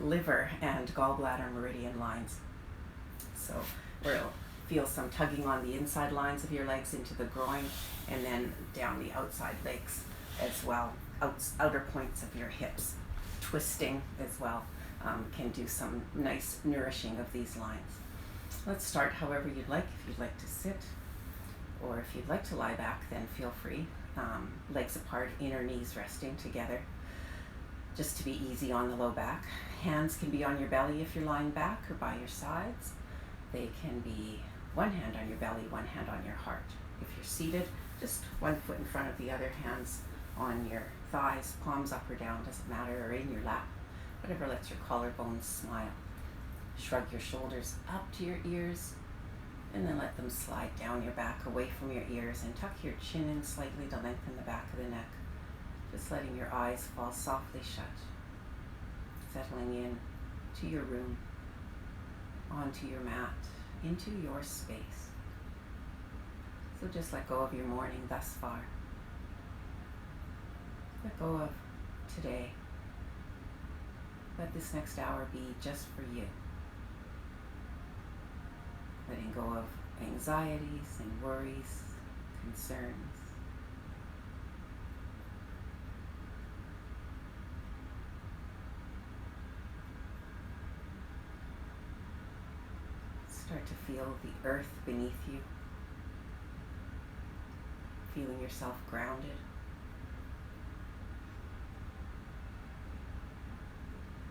liver and gallbladder meridian lines. So we'll feel some tugging on the inside lines of your legs into the groin, and then down the outside legs as well, outer points of your hips. Twisting as well can do some nice nourishing of these lines. Let's start however you'd like. If you'd like to sit, or if you'd like to lie back, then feel free. Legs apart, inner knees resting together, just to be easy on the low back. Hands can be on your belly if you're lying back, or by your sides. They can be one hand on your belly, one hand on your heart. If you're seated, just one foot in front of the other, hands on your thighs, palms up or down, doesn't matter, or in your lap, whatever lets your collarbones smile. Shrug your shoulders up to your ears, and then let them slide down your back, away from your ears, and tuck your chin in slightly to lengthen the back of the neck. Just letting your eyes fall softly shut, settling in to your room, onto your mat, into your space. So just let go of your morning thus far. Let go of today. Let this next hour be just for you. Letting go of anxieties and worries, concerns. Start to feel the earth beneath you. Feeling yourself grounded.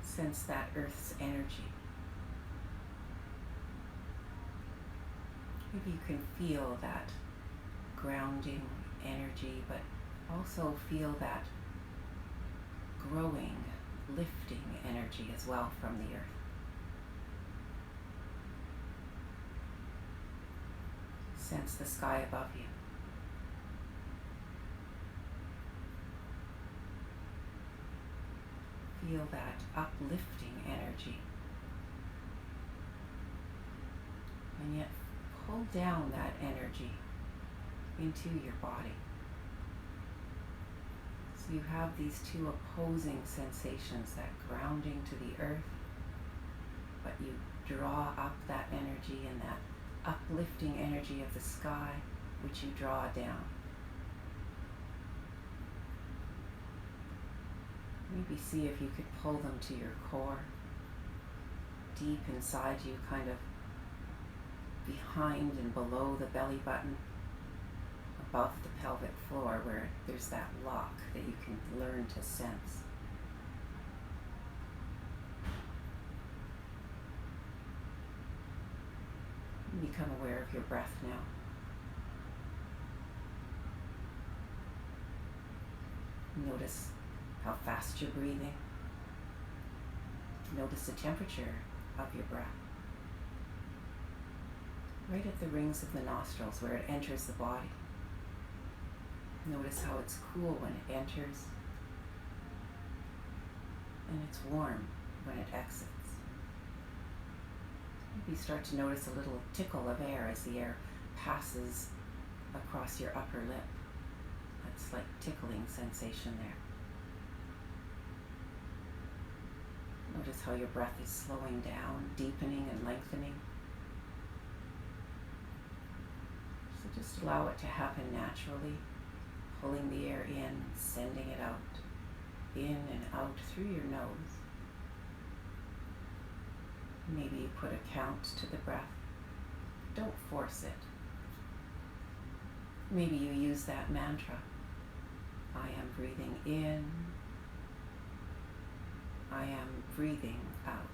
Sense that earth's energy. Maybe you can feel that grounding energy, but also feel that growing, lifting energy as well from the earth. Sense the sky above you. Feel that uplifting energy. And yet pull down that energy into your body. So you have these two opposing sensations, that grounding to the earth, but you draw up that energy, and that uplifting energy of the sky, which you draw down. Maybe see if you could pull them to your core, deep inside you, kind of behind and below the belly button, above the pelvic floor, where there's that lock that you can learn to sense. Become aware of your breath now. Notice how fast you're breathing. Notice the temperature of your breath. Right at the rings of the nostrils, where it enters the body. Notice how it's cool when it enters, and it's warm when it exits. Maybe start to notice a little tickle of air as the air passes across your upper lip. That's like tickling sensation there. Notice how your breath is slowing down, deepening and lengthening. So just allow it to happen naturally, pulling the air in, sending it out, in and out through your nose. Maybe you put a count to the breath. Don't force it. Maybe you use that mantra. I am breathing in. I am breathing out.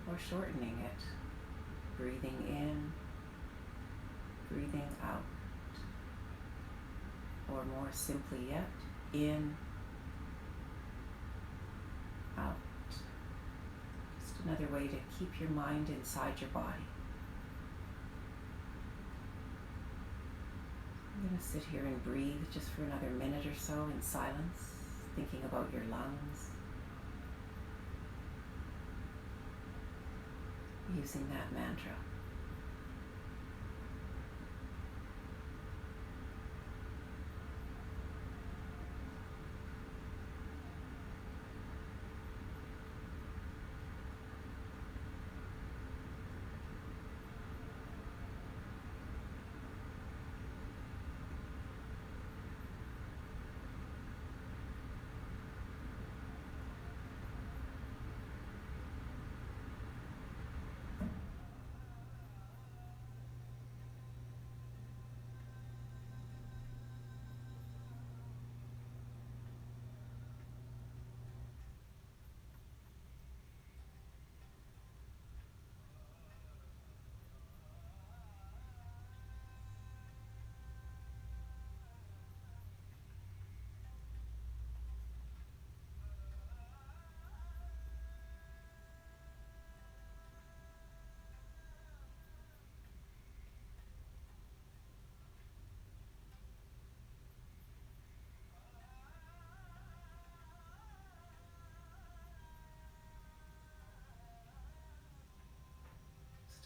Or shortening it. Breathing in, breathing out. Or more simply yet, in, out. Just another way to keep your mind inside your body. I'm going to sit here and breathe just for another minute or so in silence, thinking about your lungs, using that mantra.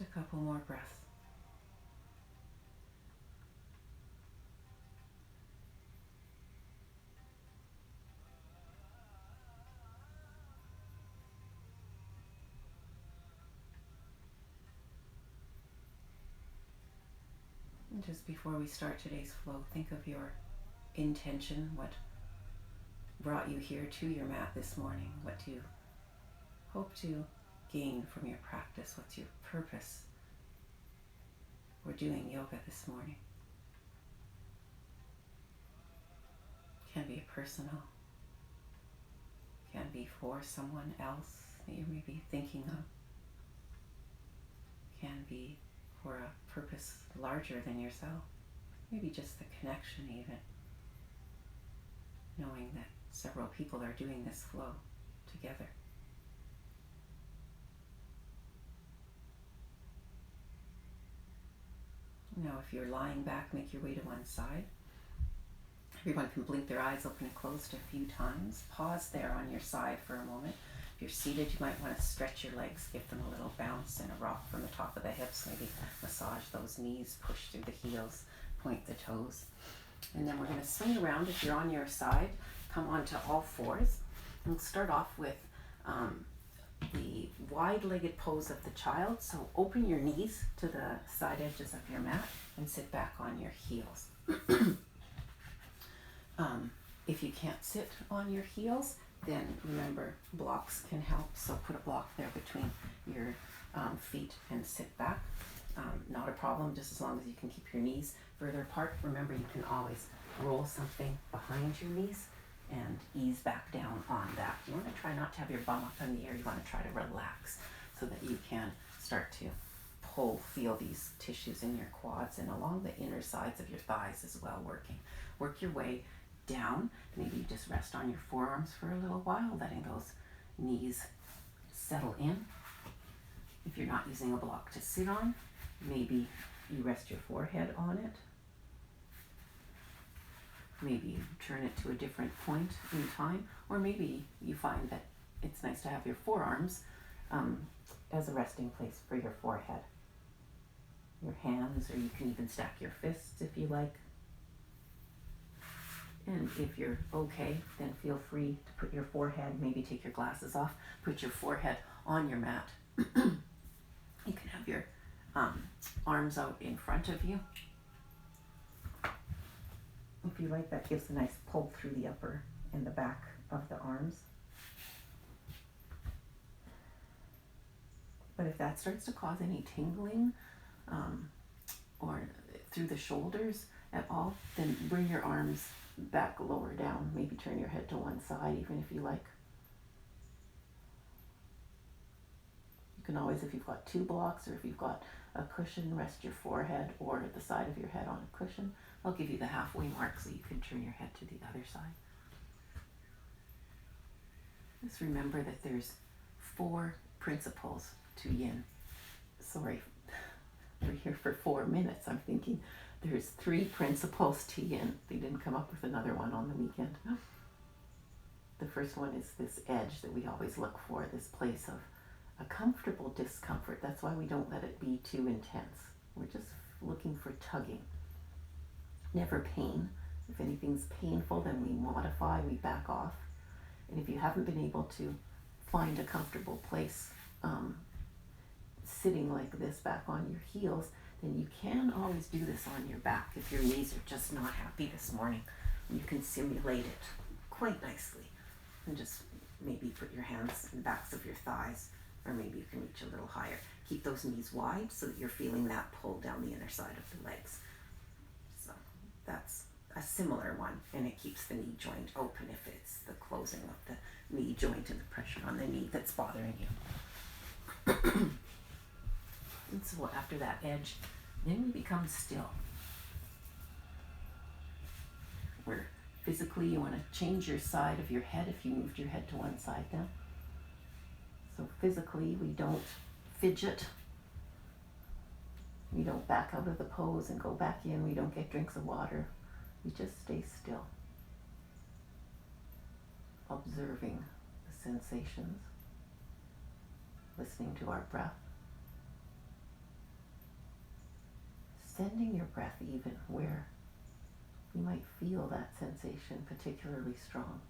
a couple more breaths. And just before we start today's flow, think of your intention, what brought you here to your mat this morning, what do you hope to gain from your practice, what's your purpose for doing yoga this morning. Can be personal, can be for someone else that you may be thinking of, can be for a purpose larger than yourself, maybe just the connection even, knowing that several people are doing this flow together. Now if you're lying back, make your way to one side. Everyone can blink their eyes open and closed a few times. Pause there on your side for a moment. If you're seated, you might want to stretch your legs, give them a little bounce and a rock from the top of the hips. Maybe massage those knees, push through the heels, point the toes. And then we're going to swing around. If you're on your side, come onto all fours. And we'll start off with the wide-legged pose of the child. So open your knees to the side edges of your mat and sit back on your heels. If you can't sit on your heels, then remember blocks can help. So put a block there between your feet and sit back. Not a problem, just as long as you can keep your knees further apart. Remember, you can always roll something behind your knees and ease back down on that. You want to try not to have your bum up in the air. You want to try to relax so that you can start to feel these tissues in your quads and along the inner sides of your thighs as well working. Work your way down. Maybe you just rest on your forearms for a little while, letting those knees settle in. If you're not using a block to sit on, maybe you rest your forehead on it. Maybe you turn it to a different point in time, or maybe you find that it's nice to have your forearms as a resting place for your forehead. Your hands, or you can even stack your fists if you like. And if you're okay, then feel free to put your forehead, maybe take your glasses off, put your forehead on your mat. You can have your arms out in front of you. If you like, that gives a nice pull through the upper and the back of the arms. But if that starts to cause any tingling or through the shoulders at all, then bring your arms back lower down. Maybe turn your head to one side, even if you like. You can always, if you've got two blocks or if you've got a cushion, rest your forehead or the side of your head on a cushion. I'll give you the halfway mark so you can turn your head to the other side. Just remember that there's 4 principles to yin. Sorry, we're here for 4 minutes. I'm thinking there's 3 principles to yin. They didn't come up with another one on the weekend. The first one is this edge that we always look for, this place of a comfortable discomfort. That's why we don't let it be too intense. We're just looking for tugging. Never pain. If anything's painful, then we modify, we back off. And if you haven't been able to find a comfortable place sitting like this back on your heels, then you can always do this on your back. If your knees are just not happy this morning, you can simulate it quite nicely. And just maybe put your hands in the backs of your thighs, or maybe you can reach a little higher. Keep those knees wide so that you're feeling that pull down the inner side of the legs. So that's a similar one, and it keeps the knee joint open if it's the closing of the knee joint and the pressure on the knee that's bothering you. And so after that edge, then we become still. Where physically you want to change your side of your head if you moved your head to one side now. So physically we don't fidget. We don't back out of the pose and go back in. We don't get drinks of water. We just stay still, observing the sensations, listening to our breath. sending your breath even where you might feel that sensation particularly strong.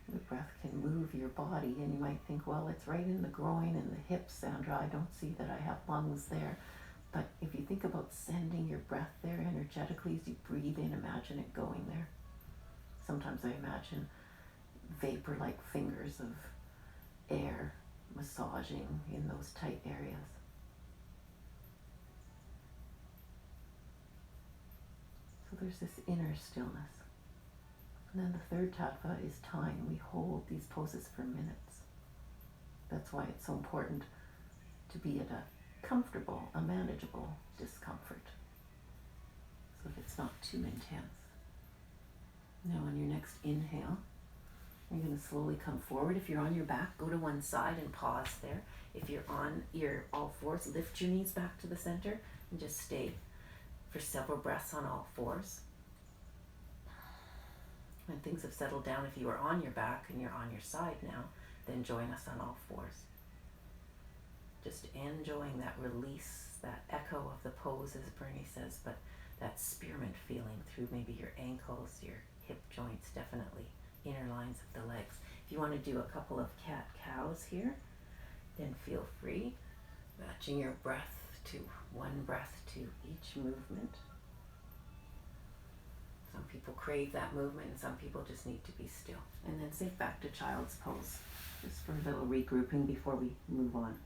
The breath can move your body, and you might think, well, it's right in the groin and the hips, Sandra. I don't see that I have lungs there. But if you think about sending your breath there energetically as you breathe in, imagine it going there. Sometimes I imagine vapor-like fingers of air massaging in those tight areas. So there's this inner stillness. And then the third tattva is time. We hold these poses for minutes. That's why it's so important to be at a comfortable, a manageable discomfort, so that it's not too intense. Now on your next inhale, you're going to slowly come forward. If you're on your back, go to one side and pause there. If you're on your all fours, lift your knees back to the center and just stay for several breaths on all fours. When things have settled down, if you are on your back and you're on your side now, then join us on all fours. Just enjoying that release, that echo of the pose, as Bernie says, but that spearmint feeling through maybe your ankles, your hip joints, definitely inner lines of the legs. If you want to do a couple of cat-cows here, then feel free, matching your breath to one breath to each movement. Some people crave that movement, and some people just need to be still. And then sink back to child's pose, just for a little regrouping before we move on.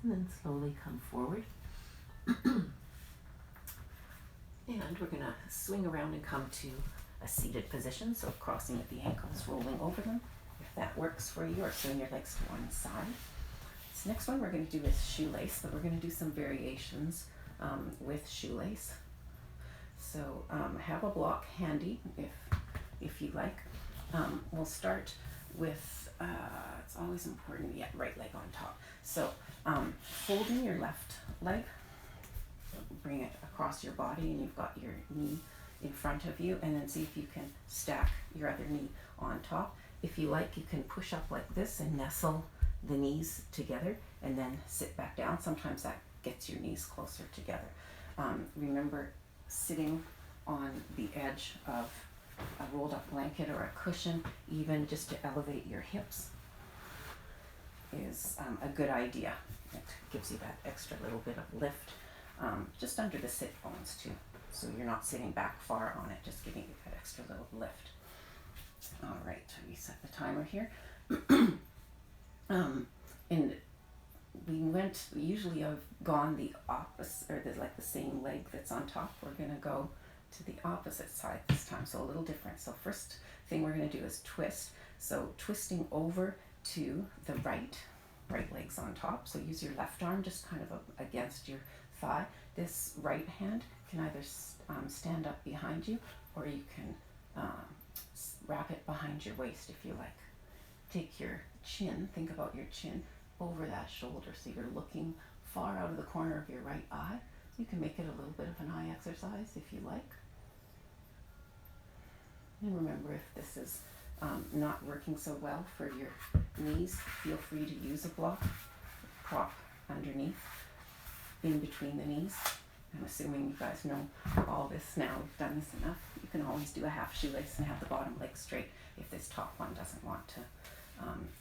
And then slowly come forward. And we're going to swing around and come to a seated position. So crossing at the ankles, rolling over them, if that works for you, or swing your legs to one side. This next one we're going to do is shoelace, but we're going to do some variations with shoelace. So have a block handy if you like. We'll start with, it's always important, right leg on top. So folding your left leg, bring it across your body, and you've got your knee in front of you, and then see if you can stack your other knee on top. If you like, you can push up like this and nestle the knees together and then sit back down. Sometimes that gets your knees closer together. Remember, sitting on the edge of a rolled up blanket or a cushion, even just to elevate your hips, is a good idea. It gives you that extra little bit of lift, just under the sit bones too. So you're not sitting back far on it, just giving you that extra little lift. All right, reset the timer here. And we usually have gone the opposite, or the same leg that's on top. We're gonna go to the opposite side this time, so a little different. So first thing we're gonna do is twist. So twisting over to the right leg's on top. So use your left arm just kind of against your thigh. This right hand can either stand up behind you, or you can wrap it behind your waist if you like. Take your chin, think about your chin over that shoulder, so you're looking far out of the corner of your right eye. You can make it a little bit of an eye exercise if you like. And remember, if this is not working so well for your knees, feel free to use a block, prop underneath, in between the knees. I'm assuming you guys know all this now. We've done this enough. You can always do a half shoelace and have the bottom leg straight if this top one doesn't want to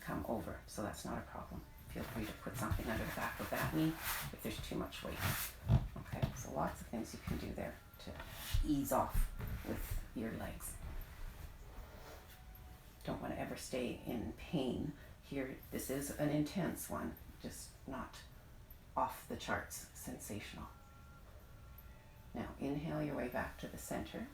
come over. So that's not a problem. Feel free to put something under the back of that knee if there's too much weight. Okay, so lots of things you can do there to ease off with your legs. Don't want to ever stay in pain here. This is an intense one, just not off the charts sensational. Now inhale your way back to the center.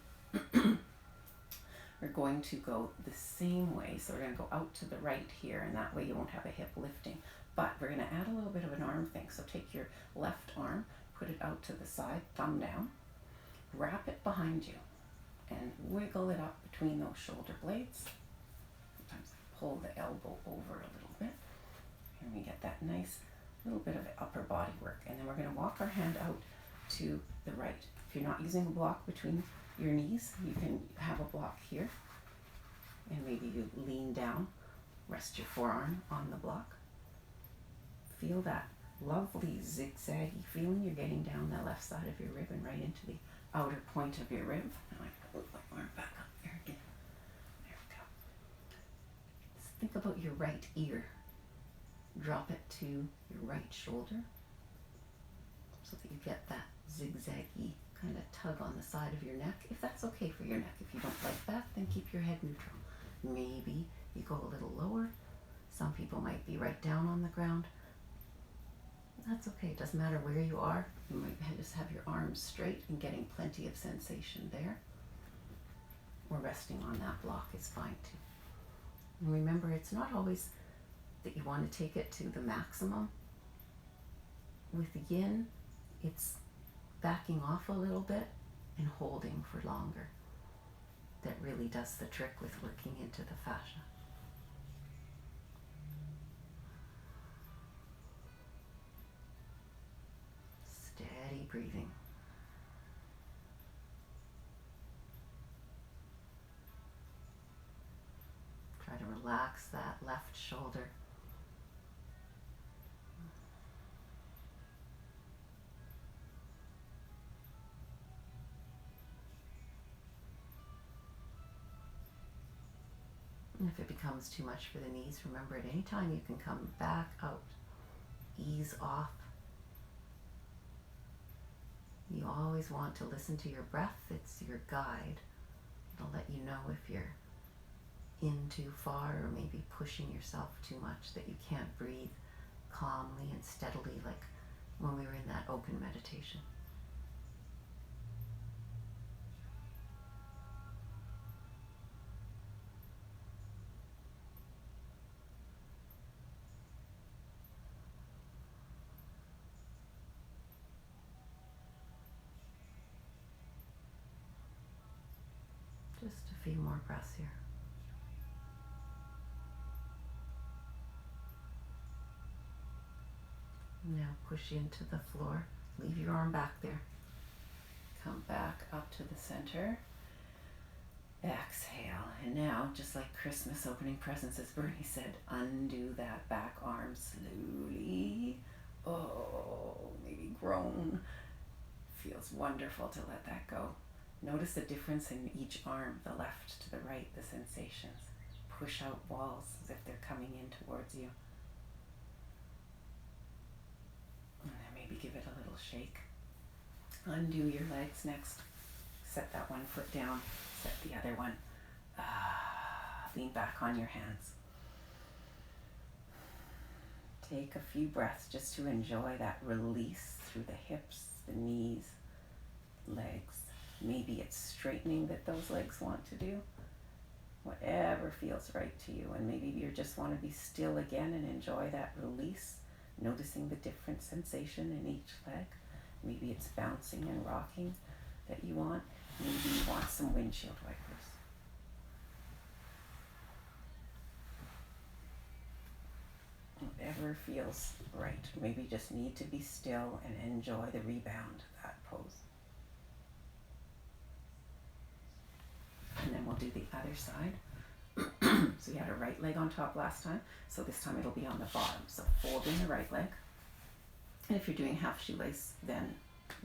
We're going to go the same way, so we're going to go out to the right here, and that way you won't have a hip lifting. But we're going to add a little bit of an arm thing. So take your left arm, put it out to the side, thumb down, wrap it behind you and wiggle it up between those shoulder blades. Sometimes pull the elbow over a little bit, and we get that nice little bit of upper body work. And then we're going to walk our hand out to the right. If you're not using a block between your knees, you can have a block here, and maybe you lean down, rest your forearm on the block. Feel that lovely zigzaggy feeling you're getting down the left side of your rib and right into the outer point of your rib. Now I can move my arm back up there again. There we go. Just think about your right ear. Drop it to your right shoulder so that you get that zigzaggy kind of tug on the side of your neck, if that's okay for your neck. If you don't like that, then keep your head neutral. Maybe you go a little lower. Some people might be right down on the ground. That's okay. It doesn't matter where you are. You might just have your arms straight and getting plenty of sensation there. Or resting on that block is fine too. And remember, it's not always that you want to take it to the maximum. With yin, it's backing off a little bit and holding for longer. That really does the trick with working into the fascia. Steady breathing. Try to relax that left shoulder. And if it becomes too much for the knees, remember at any time you can come back out, ease off. You always want to listen to your breath. It's your guide. It'll let you know if you're in too far or maybe pushing yourself too much, that you can't breathe calmly and steadily like when we were in that open meditation. Just a few more breaths here. Now push into the floor. Leave your arm back there. Come back up to the center. Exhale. And now, just like Christmas opening presents, as Bernie said, undo that back arm slowly. Oh, maybe groan. Feels wonderful to let that go. Notice the difference in each arm, the left to the right, the sensations. Push out walls as if they're coming in towards you. And then maybe give it a little shake. Undo your legs next. Set that one foot down. Set the other one. Lean back on your hands. Take a few breaths just to enjoy that release through the hips, the knees, legs. Maybe it's straightening that those legs want to do. Whatever feels right to you. And maybe you just want to be still again and enjoy that release, noticing the different sensation in each leg. Maybe it's bouncing and rocking that you want. Maybe you want some windshield wipers. Whatever feels right. Maybe you just need to be still and enjoy the rebound of that pose. And then we'll do the other side. So you had a right leg on top last time, so this time it'll be on the bottom. So fold in the right leg. And if you're doing half shoelace, then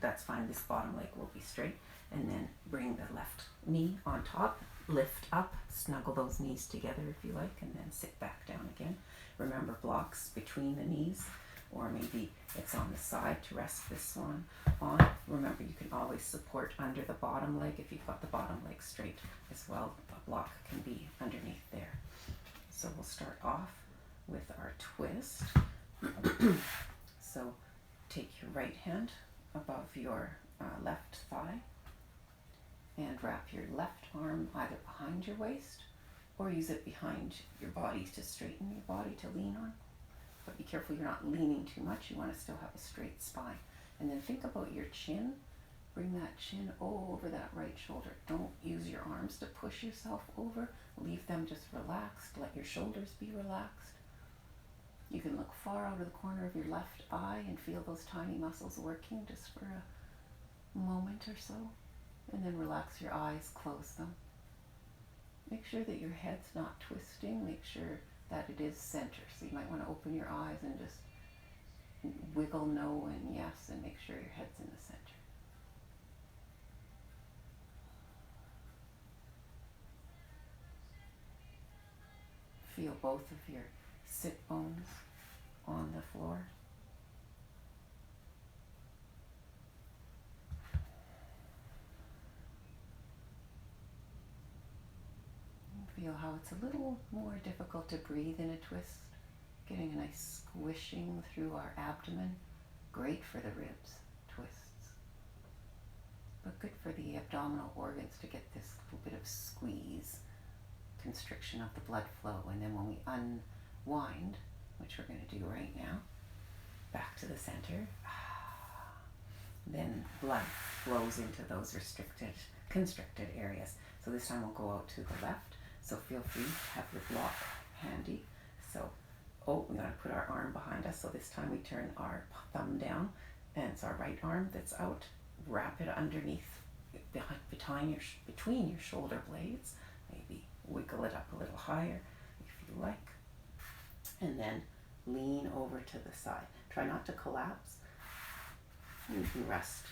that's fine. This bottom leg will be straight. And then bring the left knee on top, lift up, snuggle those knees together if you like, and then sit back down again. Remember, blocks between the knees, or maybe it's on the side to rest this one on. Remember, you can always support under the bottom leg if you've got the bottom leg straight as well. A block can be underneath there. So we'll start off with our twist. So take your right hand above your left thigh and wrap your left arm either behind your waist or use it behind your body to straighten your body to lean on. But be careful you're not leaning too much. You want to still have a straight spine. And then think about your chin bring that chin over that right shoulder. Don't use your arms to push yourself over. Leave them just relaxed. Let your shoulders be relaxed. You can look far out of the corner of your left eye and feel those tiny muscles working just for a moment or so. And then relax your eyes, close them. Make sure that your head's not twisting. Make sure that it is center. So you might want to open your eyes and just wiggle no and yes and make sure your head's in the center. Feel both of your sit bones on the floor. Feel how it's a little more difficult to breathe in a twist. Getting a nice squishing through our abdomen. Great for the ribs, twists. But good for the abdominal organs to get this little bit of squeeze, constriction of the blood flow. And then when we unwind, which we're going to do right now, back to the center, then blood flows into those constricted areas. So this time we'll go out to the left. So feel free to have your block handy. So, we're going to put our arm behind us. So this time we turn our thumb down, and it's our right arm that's out. Wrap it underneath, between your shoulder blades. Maybe wiggle it up a little higher if you like. And then lean over to the side. Try not to collapse. You can rest.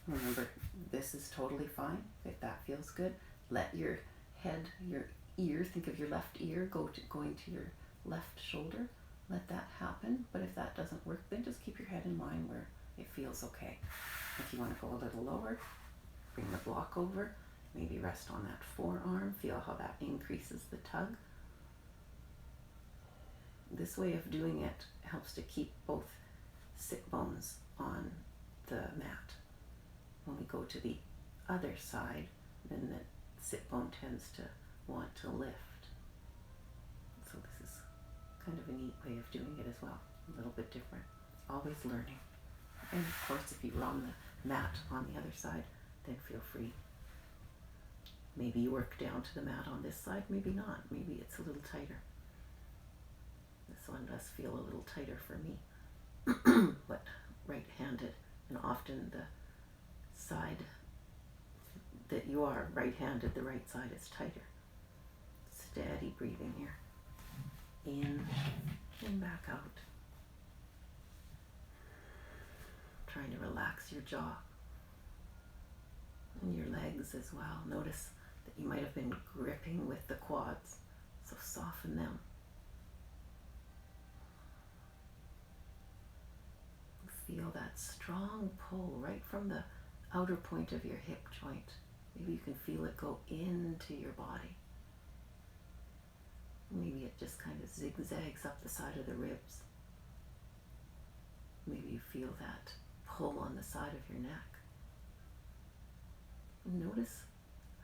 Remember, this is totally fine if that feels good. Let your head, your ear, think of your left ear going to your left shoulder. Let that happen. But if that doesn't work, then just keep your head in line where it feels okay. If you want to go a little lower, bring the block over. Maybe rest on that forearm. Feel how that increases the tug. This way of doing it helps to keep both sit bones on the mat. When we go to the other side, then the sit bone tends to want to lift. So this is kind of a neat way of doing it as well. A little bit different. Always learning. And of course, if you were on the mat on the other side, then feel free. Maybe you work down to the mat on this side, maybe not. Maybe it's a little tighter. This one does feel a little tighter for me, but right-handed, and often the side that you are right-handed, the right side is tighter. Steady breathing here. In and back out. Trying to relax your jaw and your legs as well. Notice that you might have been gripping with the quads, so soften them. Feel that strong pull right from the outer point of your hip joint. Maybe you can feel it go into your body. Maybe it just kind of zigzags up the side of the ribs. Maybe you feel that pull on the side of your neck. Notice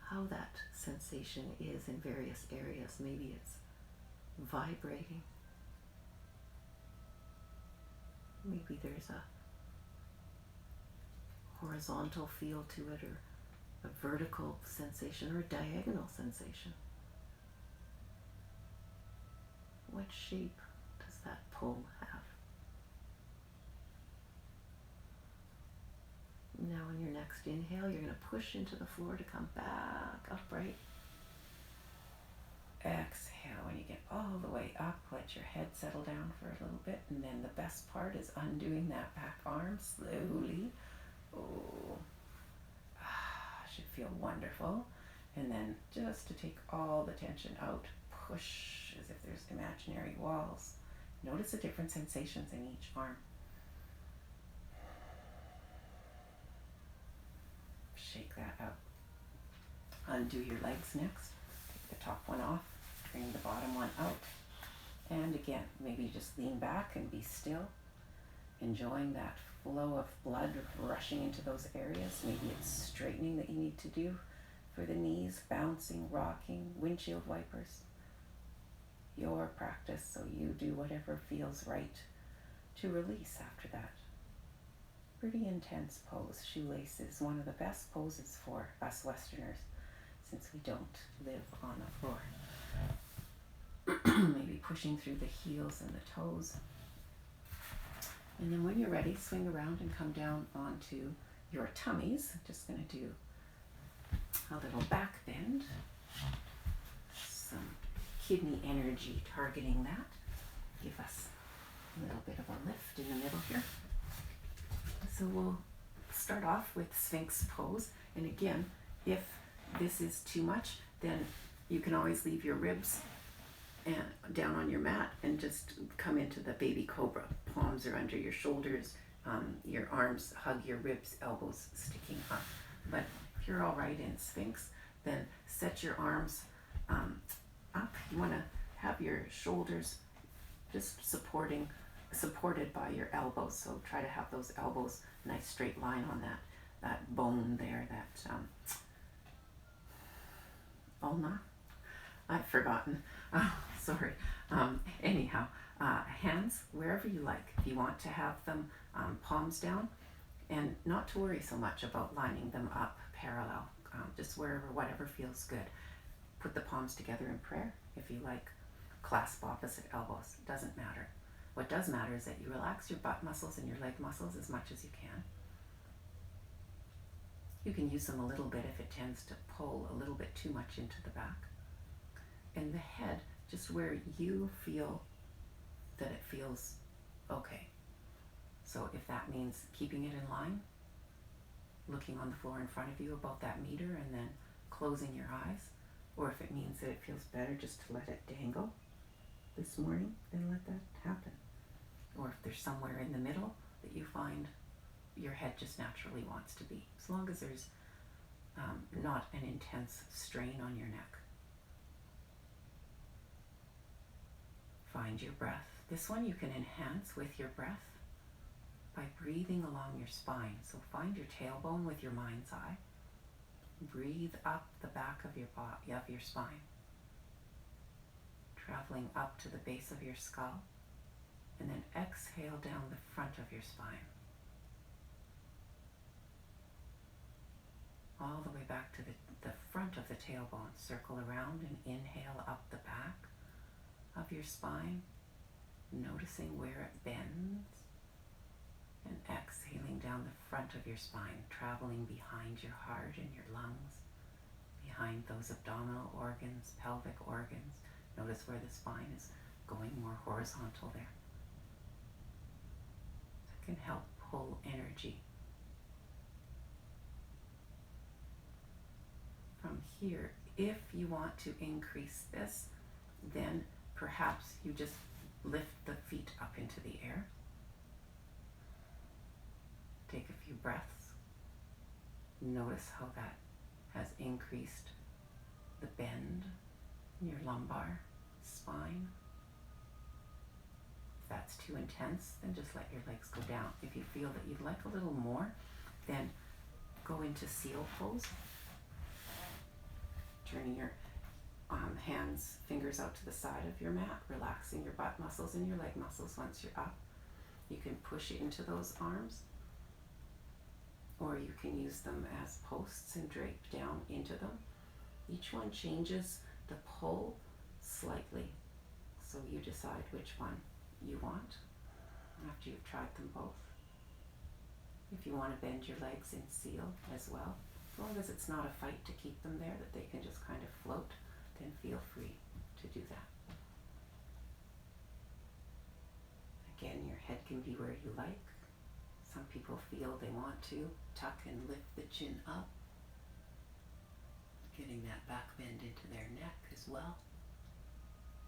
how that sensation is in various areas. Maybe it's vibrating. Maybe there's a horizontal feel to it, or a vertical sensation, or a diagonal sensation. What shape does that pull have? Now on your next inhale, you're going to push into the floor to come back upright. Exhale, when you get all the way up, let your head settle down for a little bit, and then the best part is undoing that back arm slowly. Oh, should feel wonderful. And then just to take all the tension out, push as if there's imaginary walls. Notice the different sensations in each arm. Shake that out. Undo your legs next. Take the top one off. Bring the bottom one out. And again, maybe just lean back and be still. Enjoying that flow of blood rushing into those areas. Maybe it's straightening that you need to do for the knees, bouncing, rocking, windshield wipers. Your practice, so you do whatever feels right to release after that. pretty intense pose. Shoelaces, one of the best poses for us Westerners since we don't live on the floor. Maybe pushing through the heels and the toes. And then when you're ready, swing around and come down onto your tummies. I'm just going to do a little back bend. Some kidney energy targeting that. Give us a little bit of a lift in the middle here. So we'll start off with Sphinx pose. And again, if this is too much, then you can always leave your ribs and down on your mat and just come into the baby cobra. Palms are under your shoulders, your arms hug your ribs, elbows sticking up. But if you're all right in Sphinx, then set your arms up. You want to have your shoulders just supported by your elbows. So try to have those elbows nice straight line on that bone there, that ulna. I've forgotten. Oh, sorry. Anyhow, hands wherever you like. If you want to have them palms down, and not to worry so much about lining them up parallel. Just wherever, whatever feels good. Put the palms together in prayer. If you like, clasp opposite elbows. Doesn't matter. What does matter is that you relax your butt muscles and your leg muscles as much as you can. You can use them a little bit if it tends to pull a little bit too much into the back. And the head, just where you feel that it feels okay. So if that means keeping it in line, looking on the floor in front of you about that meter and then closing your eyes, or if it means that it feels better just to let it dangle this morning, then let that happen. Or if there's somewhere in the middle that you find your head just naturally wants to be, as long as there's not an intense strain on your neck. Find your breath. This one you can enhance with your breath by breathing along your spine. So find your tailbone with your mind's eye. Breathe up the back of your spine, traveling up to the base of your skull, and then exhale down the front of your spine. All the way back to the front of the tailbone. Circle around and inhale up the back of your spine, noticing where it bends, and exhaling down the front of your spine, traveling behind your heart and your lungs, behind those abdominal organs, pelvic organs. Notice where the spine is going more horizontal there. That can help pull energy. From here, if you want to increase this, then perhaps you just lift the feet up into the air. Take a few breaths. Notice how that has increased the bend in your lumbar spine. If that's too intense, then just let your legs go down. If you feel that you'd like a little more, then go into seal pose. Turning your hands, fingers out to the side of your mat, relaxing your butt muscles and your leg muscles once you're up. You can push into those arms, or you can use them as posts and drape down into them. Each one changes the pull slightly, so you decide which one you want after you've tried them both. If you want to bend your legs in seal as well, as long as it's not a fight to keep them there, that they can just kind of float, then feel free to do that. Again, your head can be where you like. Some people feel they want to tuck and lift the chin up, getting that back bend into their neck as well.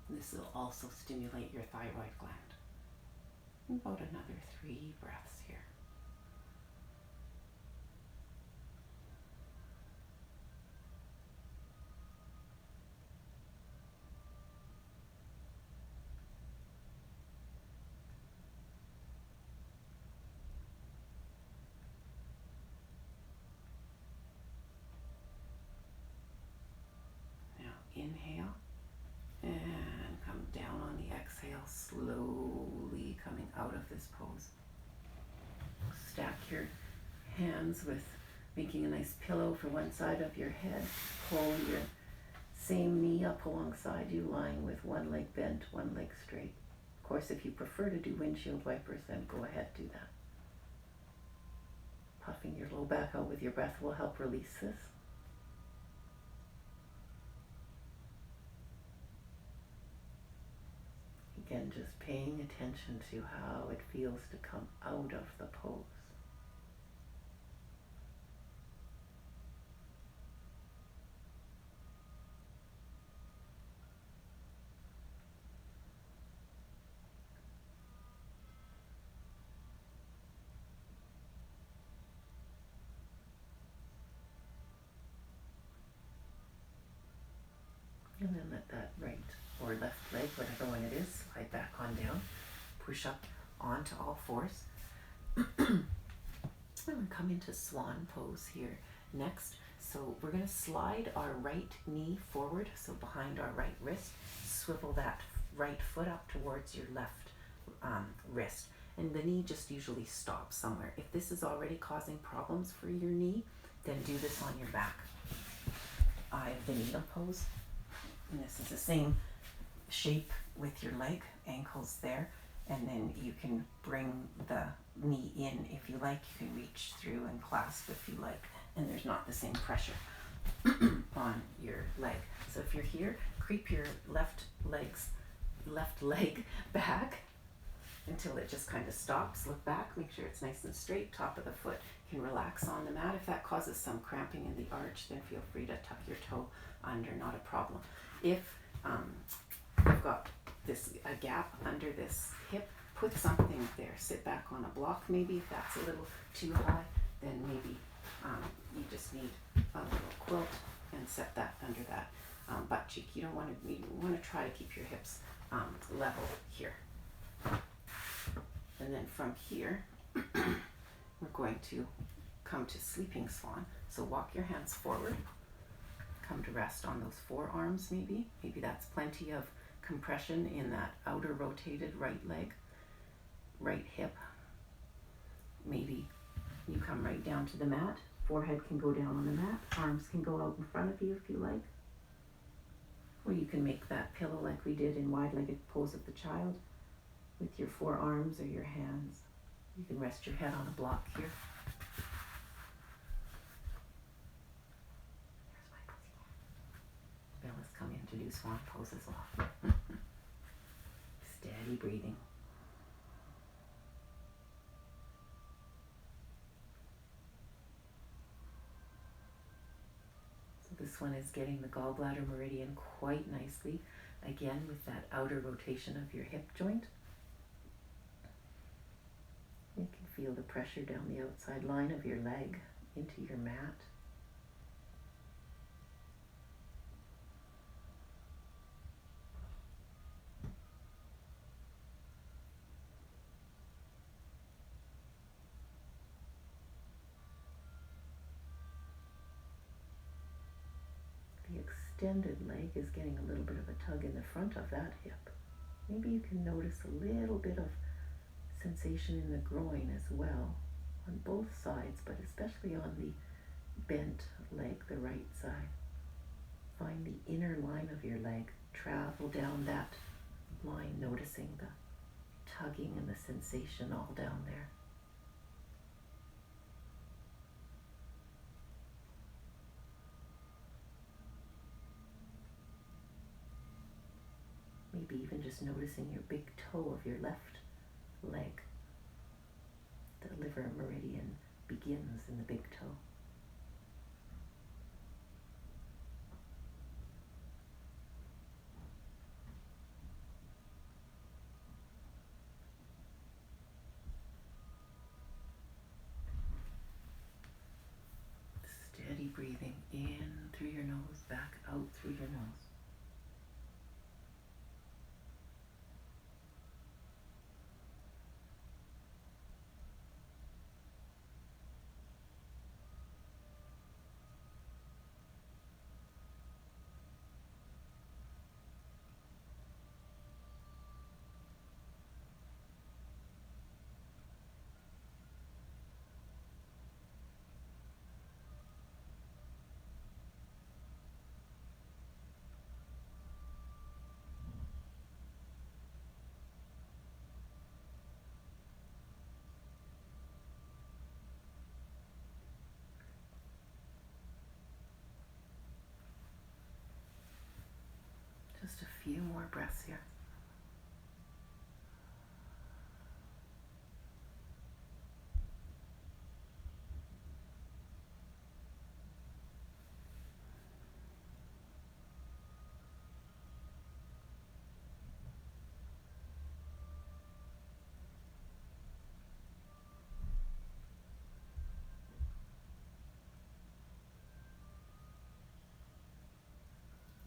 This will also stimulate your thyroid gland. About another 3 breaths here. Inhale and come down on the exhale, slowly coming out of this pose. Stack your hands with making a nice pillow for one side of your head. Pull your same knee up alongside you, lying with one leg bent, one leg straight. Of course, if you prefer to do windshield wipers, then go ahead, do that. Puffing your low back out with your breath will help release this. Again, just paying attention to how it feels to come out of the pose. And then let that right or left leg, whatever one it is, slide back on down. Push up onto all fours. And we come into Swan Pose here next. So we're going to slide our right knee forward, so behind our right wrist. Swivel that right foot up towards your left wrist. And the knee just usually stops somewhere. If this is already causing problems for your knee, then do this on your back. Eye of the needle pose. And this is the same shape with your leg, ankles there, and then you can bring the knee in if you like. You can reach through and clasp if you like, and there's not the same pressure on your leg. So if you're here, creep your left leg back until it just kind of stops. Look back, make sure it's nice and straight. Top of the foot can relax on the mat. If that causes some cramping in the arch, then feel free to tuck your toe under, not a problem. If you've got a gap under this hip, put something there. Sit back on a block maybe. If that's a little too high, then maybe you just need a little quilt and set that under that butt cheek. You want to try to keep your hips level here. And then from here, we're going to come to Sleeping Swan. So walk your hands forward. Come to rest on those forearms maybe. Maybe that's plenty of compression in that outer rotated right leg, right hip. Maybe you come right down to the mat. Forehead can go down on the mat. Arms can go out in front of you if you like. Or you can make that pillow like we did in wide-legged pose of the child with your forearms or your hands. You can rest your head on a block here. Bella's come in to do Swan Pose as well. Steady breathing. So this one is getting the Gallbladder Meridian quite nicely. Again, with that outer rotation of your hip joint. You can feel the pressure down the outside line of your leg into your mat. The extended leg is getting a little bit of a tug in the front of that hip. Maybe you can notice a little bit of sensation in the groin as well, on both sides, but especially on the bent leg, the right side. Find the inner line of your leg. Travel down that line, noticing the tugging and the sensation all down there. Maybe even just noticing your big toe of your left leg. The liver meridian begins in the big toe. Steady breathing in through your nose, back out through your nose. few more breaths here.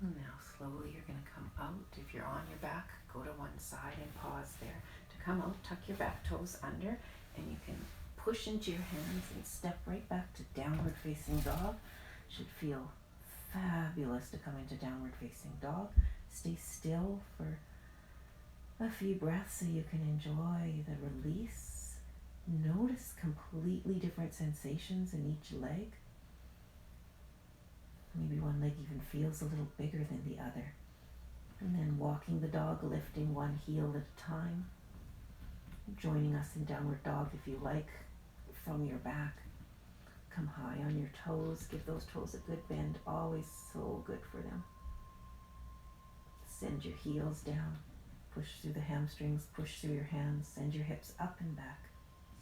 And now slowly you're going to come out. If you're on your back, go to one side and pause there. To come out, tuck your back toes under, and you can push into your hands and step right back to downward facing dog. Should feel fabulous to come into downward facing dog. Stay still for a few breaths so you can enjoy the release. Notice completely different sensations in each leg. Maybe one leg even feels a little bigger than the other. And then walking the dog, lifting one heel at a time. Joining us in downward dog if you like, from your back. Come high on your toes. Give those toes a good bend. Always so good for them. Send your heels down. Push through the hamstrings. Push through your hands. Send your hips up and back.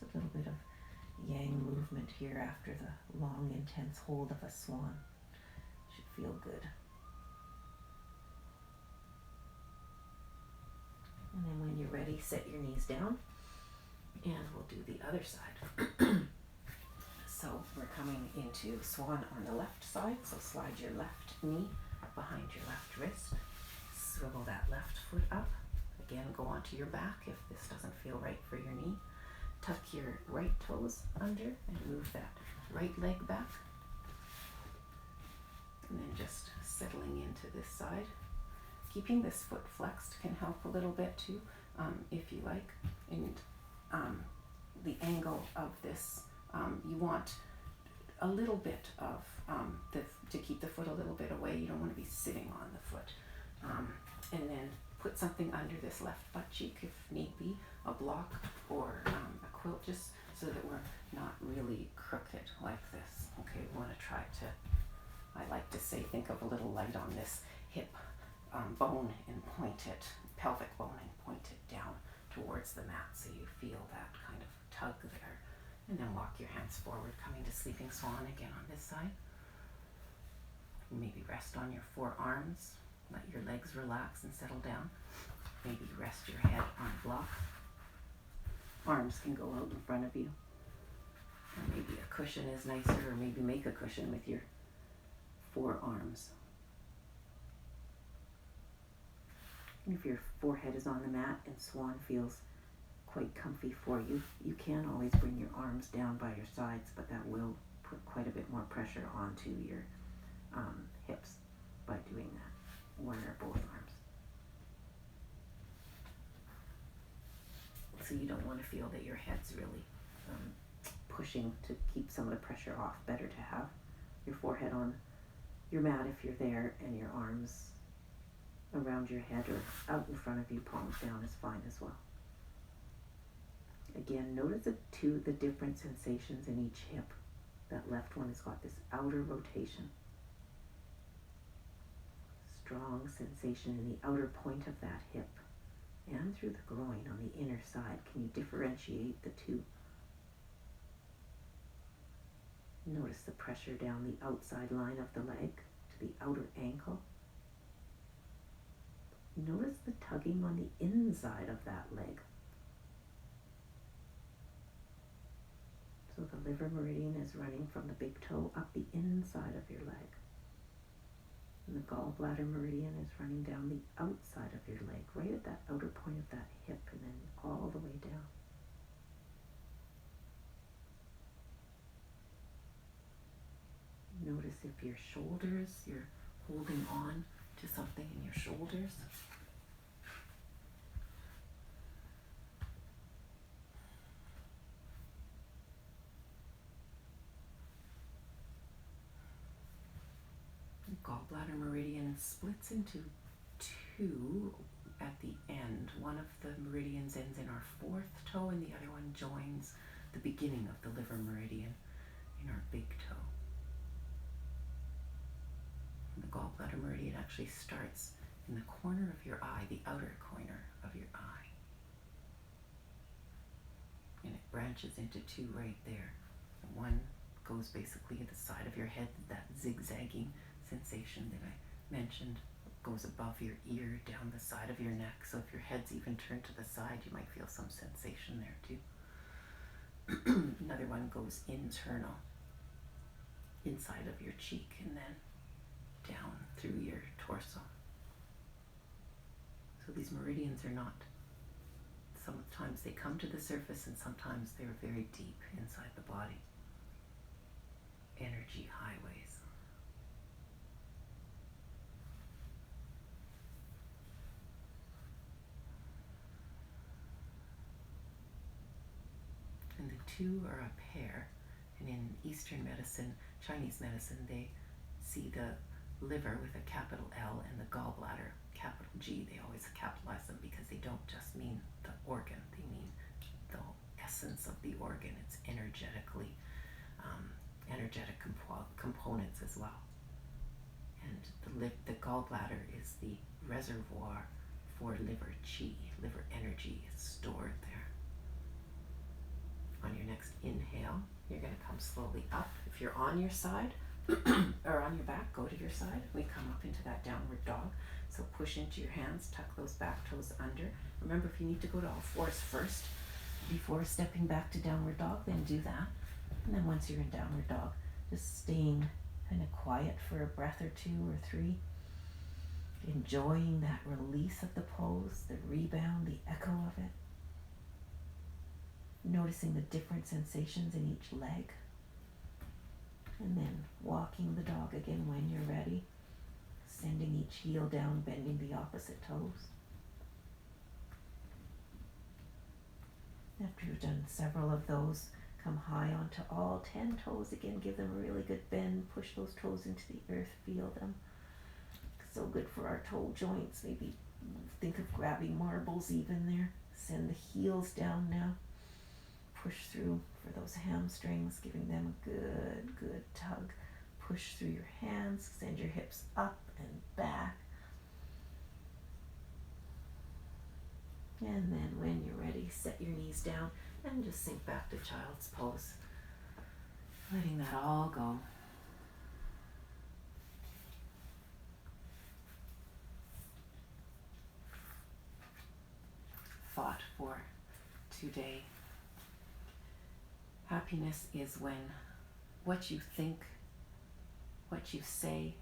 It's a little bit of yang movement here after the long, intense hold of a swan. Should feel good. And then when you're ready, set your knees down. And we'll do the other side. So we're coming into swan on the left side. So slide your left knee behind your left wrist. Swivel that left foot up. Again, go onto your back if this doesn't feel right for your knee. Tuck your right toes under and move that right leg back. And then just settling into this side. Keeping this foot flexed can help a little bit too, if you like. And the angle of this, you want a little bit of, to keep the foot a little bit away. You don't want to be sitting on the foot. And then put something under this left butt cheek if need be, a block or a quilt, just so that we're not really crooked like this. Okay, we want to try to, I like to say, think of a little light on this hip bone and point it, pelvic bone, and point it down towards the mat so you feel that kind of tug there. And then walk your hands forward, coming to sleeping swan again on this side. Maybe rest on your forearms. Let your legs relax and settle down. Maybe rest your head on a block. Arms can go out in front of you. Or maybe a cushion is nicer, or maybe make a cushion with your forearms. If your forehead is on the mat and swan feels quite comfy for you, you can always bring your arms down by your sides, but that will put quite a bit more pressure onto your hips by doing that, one or both arms. So you don't want to feel that your head's really pushing to keep some of the pressure off. Better to have your forehead on your mat if you're there, and your arms around your head or out in front of you, palms down is fine as well. Again, notice the different sensations in each hip. That left one has got this outer rotation. Strong sensation in the outer point of that hip and through the groin on the inner side. Can you differentiate the two? Notice the pressure down the outside line of the leg to the outer ankle. Notice the tugging on the inside of that leg. So the liver meridian is running from the big toe up the inside of your leg. And the gallbladder meridian is running down the outside of your leg, right at that outer point of that hip, and then all the way down. Notice if your shoulders, you're holding on to something in your shoulders. The gallbladder meridian splits into two at the end. One of the meridians ends in our fourth toe, and the other one joins the beginning of the liver meridian in our big toe. And the gallbladder meridian actually starts in the corner of your eye, the outer corner of your eye. And it branches into two right there. One goes basically at the side of your head, that zigzagging sensation that I mentioned goes above your ear, down the side of your neck. So if your head's even turned to the side, you might feel some sensation there too. Another one goes internal, inside of your cheek, and then down through your torso. So these meridians are not, sometimes they come to the surface and sometimes they're very deep inside the body. Energy highways. And the two are a pair. And in Eastern medicine, Chinese medicine, they see the liver with a capital L and the gallbladder, capital G. They always capitalize them because they don't just mean the organ, they mean the essence of the organ. It's energetically, energetic components as well. And the gallbladder is the reservoir for liver chi. Liver energy is stored there. On your next inhale, you're going to come slowly up. If you're on your side or on your back, go to your side. We come up into that downward dog. So push into your hands, tuck those back toes under. Remember, if you need to go to all fours first before stepping back to downward dog, then do that. And then once you're in downward dog, just staying kind of quiet for a breath or two or three. Enjoying that release of the pose, the rebound, the echo of it. Noticing the different sensations in each leg. And then walking the dog again when you're ready. Sending each heel down, bending the opposite toes. After you've done several of those, come high onto all 10 toes again. Give them a really good bend. Push those toes into the earth. Feel them. So good for our toe joints. Maybe think of grabbing marbles even there. Send the heels down now. Push through for those hamstrings, giving them a good tug. Push through your hands, send your hips up and back. And then when you're ready, set your knees down and just sink back to child's pose. Letting that all go. Thought for today. Happiness is when what you think, what you say,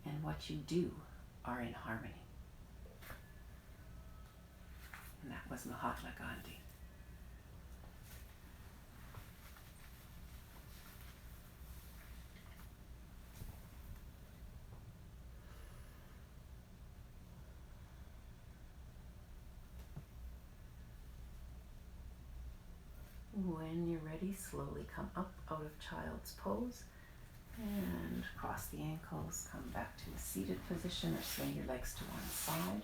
and what you do are in harmony. And that was Mahatma Gandhi. When you're ready, slowly come up out of child's pose and cross the ankles, come back to a seated position or swing your legs to one side.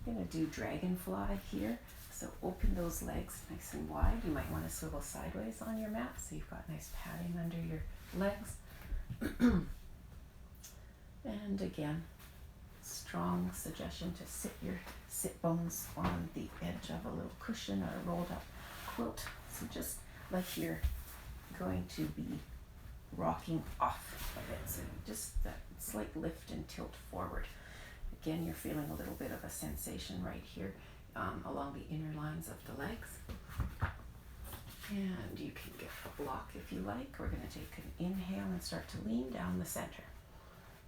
I'm going to do dragonfly here, so open those legs nice and wide. You might want to swivel sideways on your mat so you've got nice padding under your legs. And again, strong suggestion to sit your sit bones on the edge of a little cushion or a rolled up quilt. So just like you're going to be rocking off of it. So just that slight lift and tilt forward. Again, you're feeling a little bit of a sensation right here along the inner lines of the legs. And you can get a block if you like. We're going to take an inhale and start to lean down the center.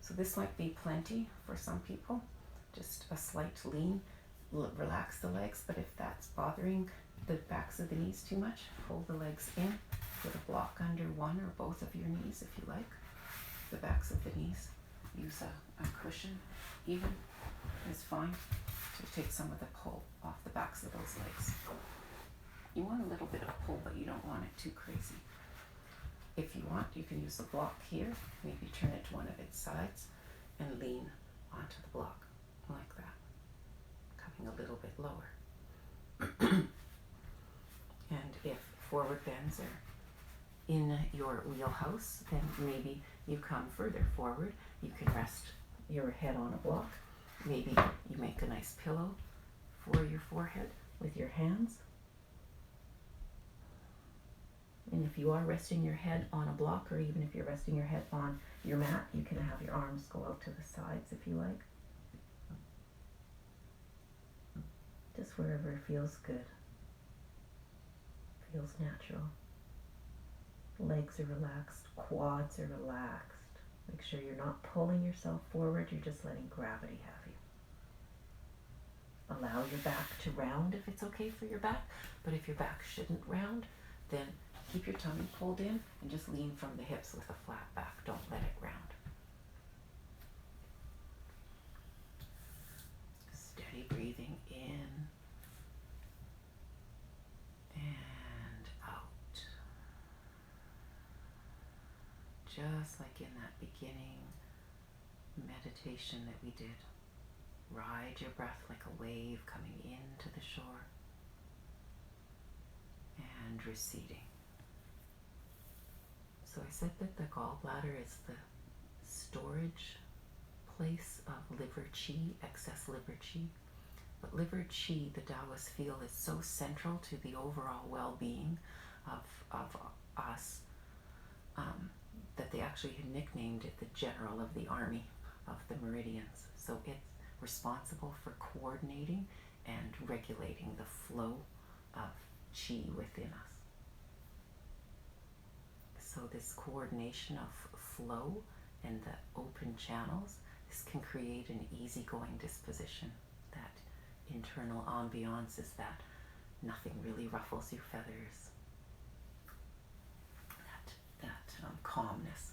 So this might be plenty for some people, just a slight lean, relax the legs, but if that's bothering the backs of the knees too much, pull the legs in, put a block under one or both of your knees if you like, the backs of the knees. Use a cushion even is fine to take some of the pull off the backs of those legs. You want a little bit of pull, but you don't want it too crazy. If you want, you can use the block here, maybe turn it to one of its sides and lean onto the block like that, coming a little bit lower. And if forward bends are in your wheelhouse, then maybe you come further forward. You can rest your head on a block. Maybe you make a nice pillow for your forehead with your hands. And if you are resting your head on a block, or even if you're resting your head on your mat, you can have your arms go out to the sides if you like. Just wherever it feels good. Feels natural. Legs are relaxed, quads are relaxed. Make sure you're not pulling yourself forward, you're just letting gravity have you. Allow your back to round if it's okay for your back, but if your back shouldn't round, then keep your tummy pulled in and just lean from the hips with a flat back. Don't let it round. Steady breathing in and out. Just like in that beginning meditation that we did. Ride your breath like a wave coming into the shore and receding. So I said that the gallbladder is the storage place of liver qi, excess liver qi. But liver qi, the Taoists feel, is so central to the overall well-being of us that they actually had nicknamed it the general of the army of the meridians. So it's responsible for coordinating and regulating the flow of qi within us. So this coordination of flow and the open channels, this can create an easygoing disposition. That internal ambiance is that nothing really ruffles your feathers. That calmness.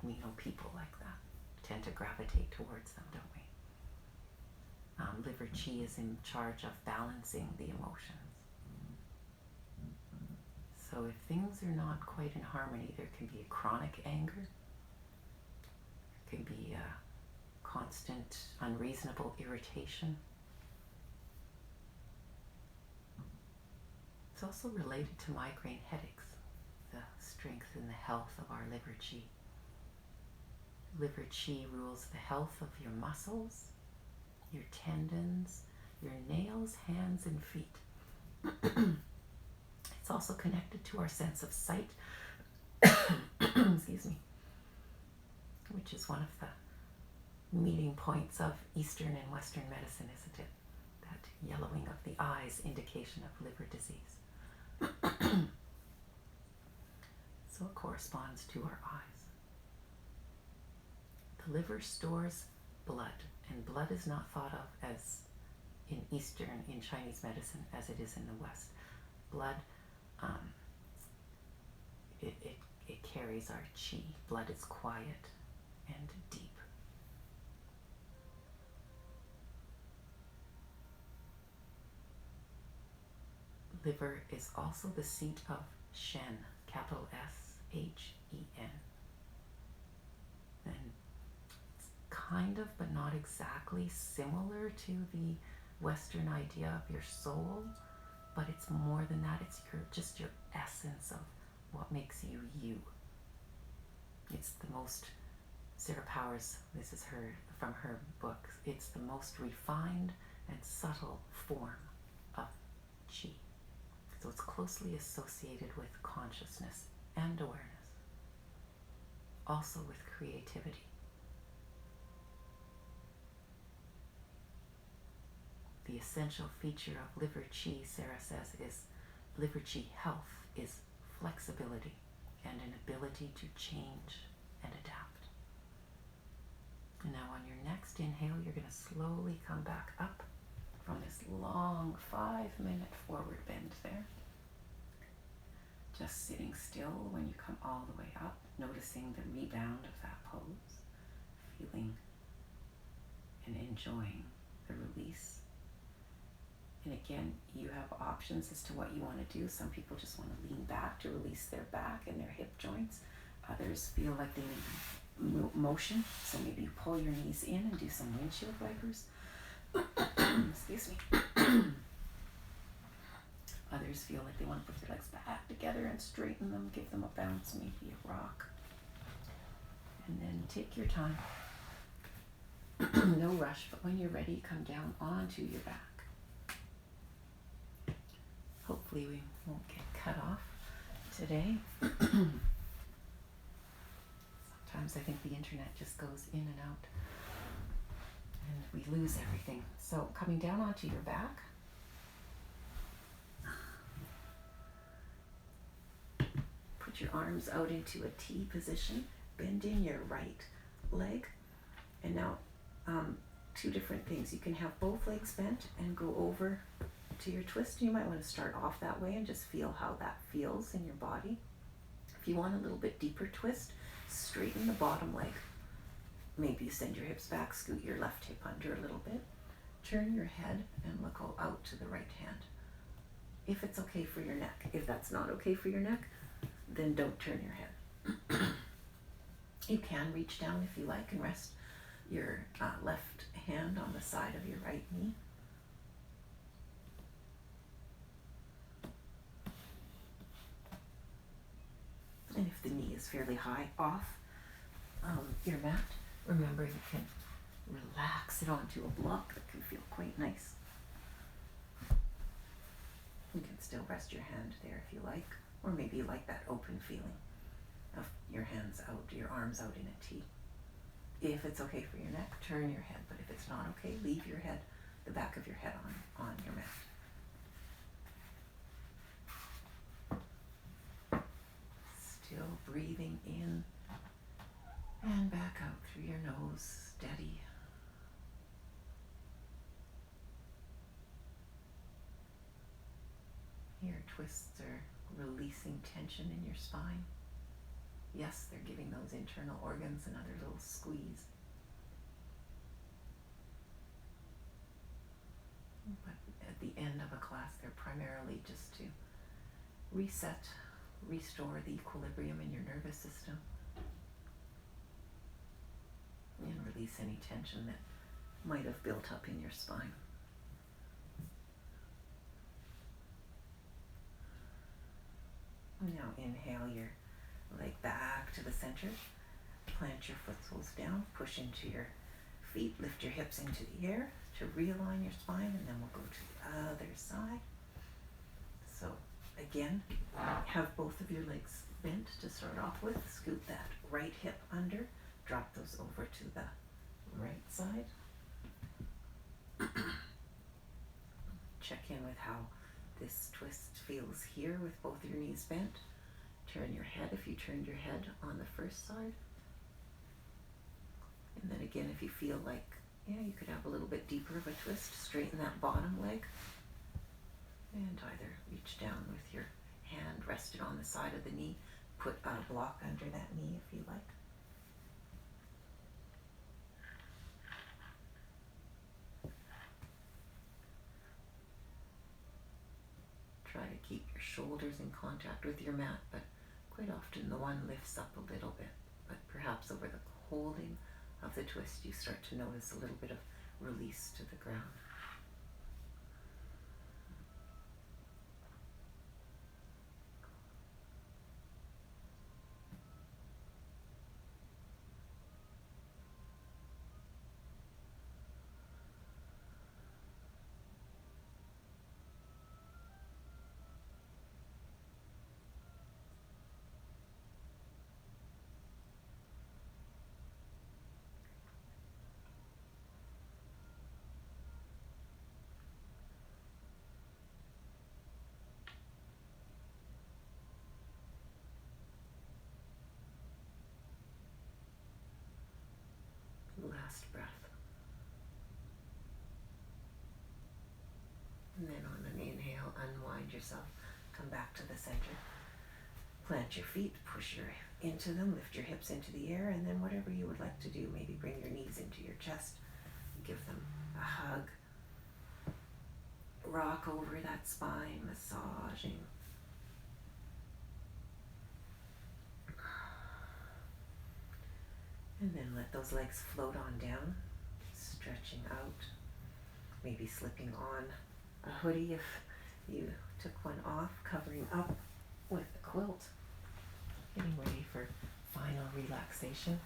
We know people like that tend to gravitate towards them, don't we? Liver qi is in charge of balancing the emotions. So if things are not quite in harmony, there can be a chronic anger. There can be a constant unreasonable irritation. It's also related to migraine headaches, the strength and the health of our liver qi. Liver qi rules the health of your muscles, your tendons, your nails, hands, and feet. It's also connected to our sense of sight, excuse me, which is one of the meeting points of Eastern and Western medicine, isn't it? That yellowing of the eyes, indication of liver disease. So it corresponds to our eyes. The liver stores blood, and blood is not thought of as in Eastern, in Chinese medicine, as it is in the West. Blood, it carries our qi. Blood is quiet and deep. Liver is also the seat of Shen, capital S-H-E-N. And it's kind of, but not exactly, similar to the Western idea of your soul, but it's more than that. It's just your essence of what makes you you. It's the most, Sarah Powers, this is from her book, it's the most refined and subtle form of qi. So it's closely associated with consciousness and awareness, also with creativity. The essential feature of liver qi, Sarah says, is liver qi health is flexibility and an ability to change and adapt. And now on your next inhale, you're going to slowly come back up from this long 5-minute forward bend there. Just sitting still when you come all the way up, noticing the rebound of that pose, feeling and enjoying the release. And again, you have options as to what you want to do. Some people just want to lean back to release their back and their hip joints. Others feel like they need motion, so maybe you pull your knees in and do some windshield wipers. Excuse me. Others feel like they want to put their legs back together and straighten them, give them a bounce, maybe a rock. And then take your time. No rush, but when you're ready, come down onto your back. Hopefully we won't get cut off today. Sometimes I think the internet just goes in and out and we lose everything. So coming down onto your back. Put your arms out into a T position. Bend in your right leg. And now two different things. You can have both legs bent and go over to your twist. You might want to start off that way and just feel how that feels in your body. If you want a little bit deeper twist, straighten the bottom leg. Maybe send your hips back, scoot your left hip under a little bit. Turn your head and look out to the right hand. If it's okay for your neck. If that's not okay for your neck, then don't turn your head. You can reach down if you like and rest your left hand on the side of your right knee. And if the knee is fairly high off your mat, remember you can relax it onto a block that can feel quite nice. You can still rest your hand there if you like, or maybe you like that open feeling of your hands out, your arms out in a T. If it's okay for your neck, turn your head, but if it's not okay, leave your head, the back of your head on your mat. Still breathing in and back out through your nose, steady. Your twists are releasing tension in your spine. Yes, they're giving those internal organs another little squeeze. But at the end of a class, they're primarily just to reset, restore the equilibrium in your nervous system, and release any tension that might have built up in your spine. Now inhale your leg back to the center. Plant your footsoles down. Push into your feet. Lift your hips into the air to realign your spine, and then we'll go to the other side. So again, have both of your legs bent to start off with. Scoot that right hip under. Drop those over to the right side. Check in with how this twist feels here with both your knees bent. Turn your head if you turned your head on the first side. And then again, if you feel like, you could have a little bit deeper of a twist, straighten that bottom leg. And either reach down with your hand rested on the side of the knee. Put a block under that knee if you like. Try to keep your shoulders in contact with your mat, but quite often the one lifts up a little bit. But perhaps over the holding of the twist, you start to notice a little bit of release to the ground. Last breath. And then on an inhale, unwind yourself. Come back to the center. Plant your feet, push into them, lift your hips into the air, and then whatever you would like to do, maybe bring your knees into your chest, give them a hug. Rock over that spine, massaging. And then let those legs float on down, stretching out, maybe slipping on a hoodie if you took one off, covering up with a quilt, getting ready for final relaxation.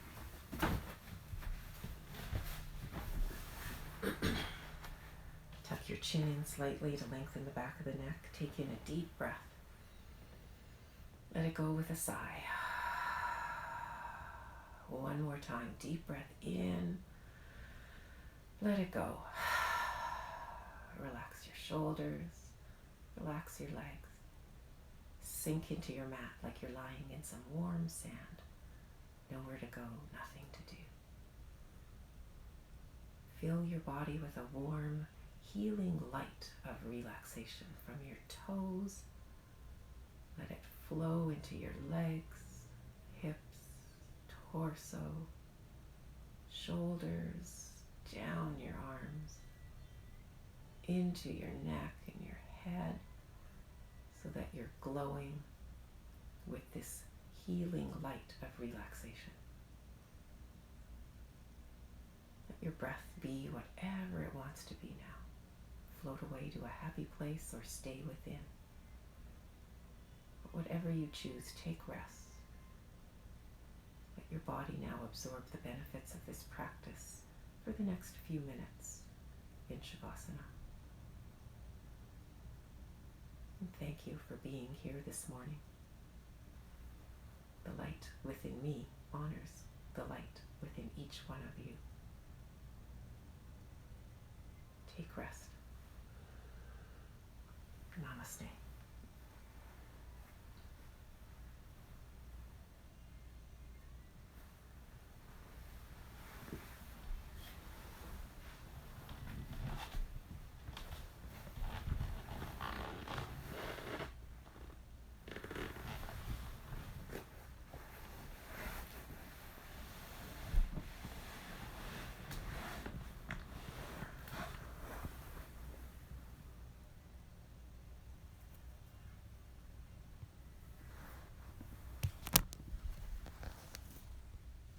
your chin in slightly to lengthen the back of the neck. Take in a deep breath. Let it go with a sigh. One more time. Deep breath in. Let it go. Relax your shoulders. Relax your legs. Sink into your mat like you're lying in some warm sand. Nowhere to go, nothing to do. Fill your body with a warm, healing light of relaxation from your toes. Let it flow into your legs, hips, torso, shoulders, down your arms, into your neck and your head, so that you're glowing with this healing light of relaxation. Let your breath be whatever it wants to be now. Float away to a happy place or stay within. But whatever you choose, take rest. Let your body now absorb the benefits of this practice for the next few minutes in Shavasana. And thank you for being here this morning. The light within me honors the light within each one of you. Take rest. Namaste.